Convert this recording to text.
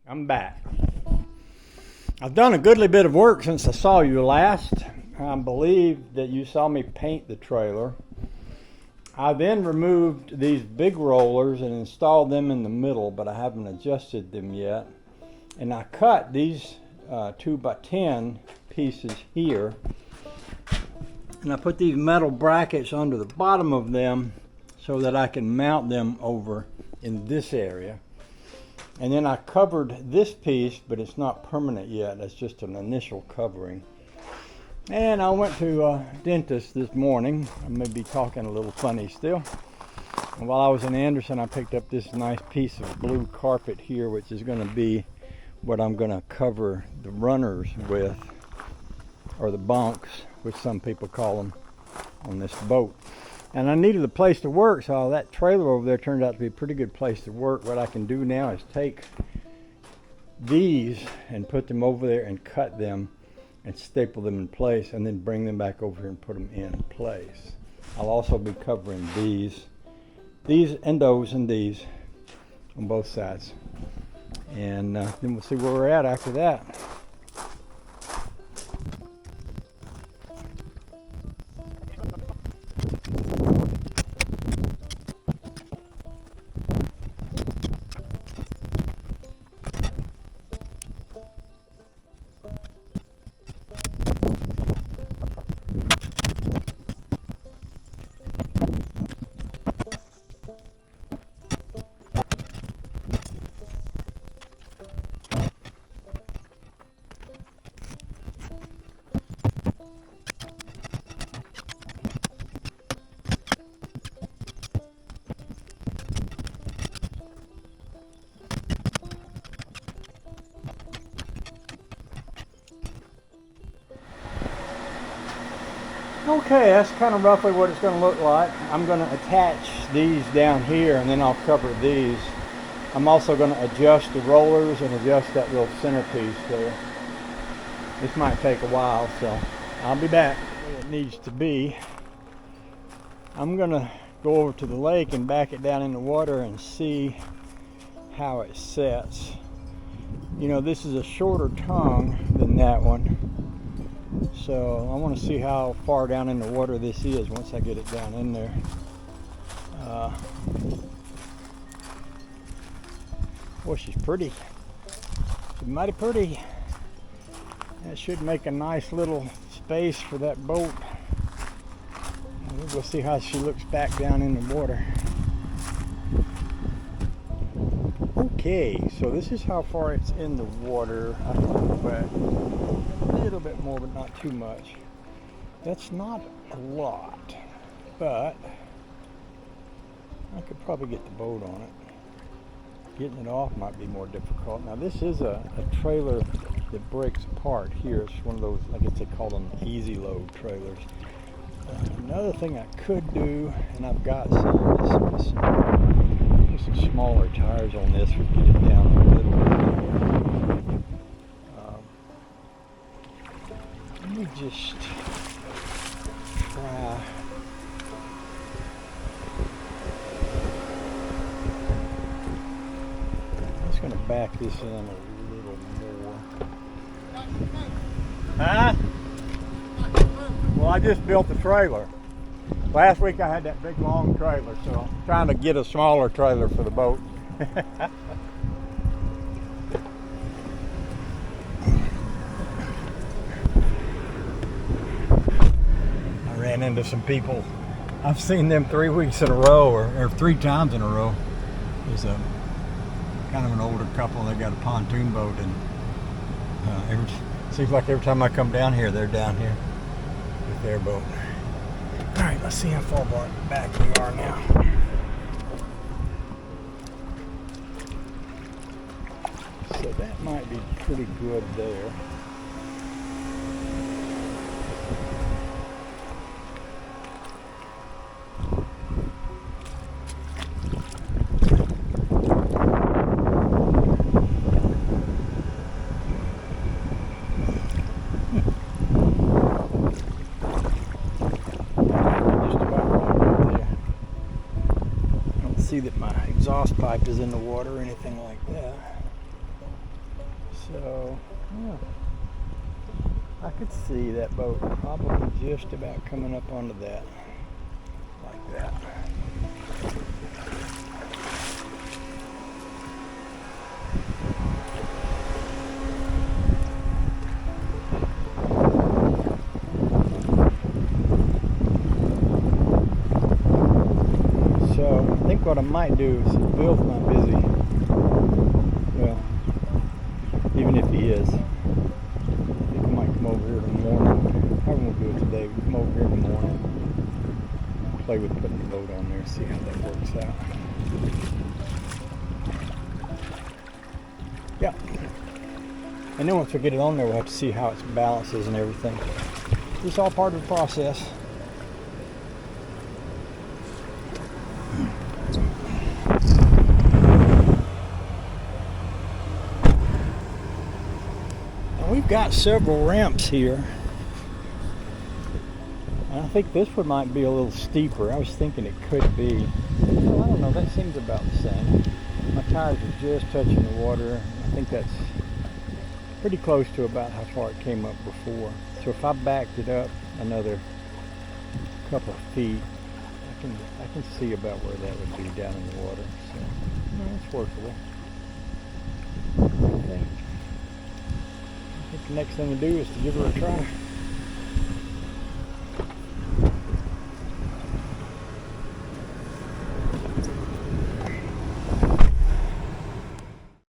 I'm back. I've done a goodly bit of work since I saw you last. I believe that you saw me paint the trailer. I then removed these big rollers and installed them in the middle, but I haven't adjusted them yet. And I cut these 2x10 pieces here. And I put these metal brackets under the bottom of them so that I can mount them over in this area. And then I covered this piece, but it's not permanent yet. It's just an initial covering. And I went to a dentist this morning. I may be talking a little funny still. And while I was in Anderson, I picked up this nice piece of blue carpet here, which is going to be what I'm going to cover the runners with, or the bunks, which some people call them, on this boat. And I needed a place to work, so that trailer over there turned out to be a pretty good place to work. What I can do now is take these and put them over there and cut them and staple them in place, and then bring them back over here and put them in place. I'll also be covering these and those and these on both sides. And then we'll see where we're at after that. Okay, that's kind of roughly what it's going to look like. I'm going to attach these down here, and then I'll cover these. I'm also going to adjust the rollers and adjust that little centerpiece there. This might take a while, so I'll be back where it needs to be. I'm going to go over to the lake and back it down in the water and see how it sets. You know, this is a shorter tongue than that one. So I want to see how far down in the water this is once I get it down in there. Boy, she's pretty. She's mighty pretty. That should make a nice little space for that boat. We'll go see how she looks back down in the water. Okay, so this is how far it's in the water. I can go back a little bit more, but not too much. That's not a lot, but I could probably get the boat on it. Getting it off might be more difficult. Now this is a trailer that breaks apart here. It's one of those, I guess they call them easy load trailers. Another thing I could do, and I've got some, is some smaller tires on this would get it down a little bit. Let me just try. I'm just going to back this in a little more. Huh? Well, I just built the trailer. Last week I had that big long trailer, so I'm trying to get a smaller trailer for the boat. I ran into some people. I've seen them 3 weeks in a row, or 3 times in a row. There's a kind of an older couple. They got a pontoon boat, and seems like every time I come down here, they're down here with their boat. All right, let's see how far back we are now. So that might be pretty good there. See that my exhaust pipe is in the water or anything like that. So, yeah, I could see that boat probably just about coming up onto that, like that. So, I think what I might do is, Bill's not busy. Well, even if he is, I think I might come over here in the morning. I won't do it today, but come over here in the morning. Play with putting the boat on there, see how that works out. Yeah. And then once we get it on there, we'll have to see how it balances and everything. It's all part of the process. Now we've got several ramps here. And I think this one might be a little steeper. I was thinking it could be. Well, I don't know, that seems about the same. My tires are just touching the water. I think that's pretty close to about how far it came up before. So if I backed it up another couple of feet, I can see about where that would be down in the water. So it's workable. I think the next thing to do is to give her a try.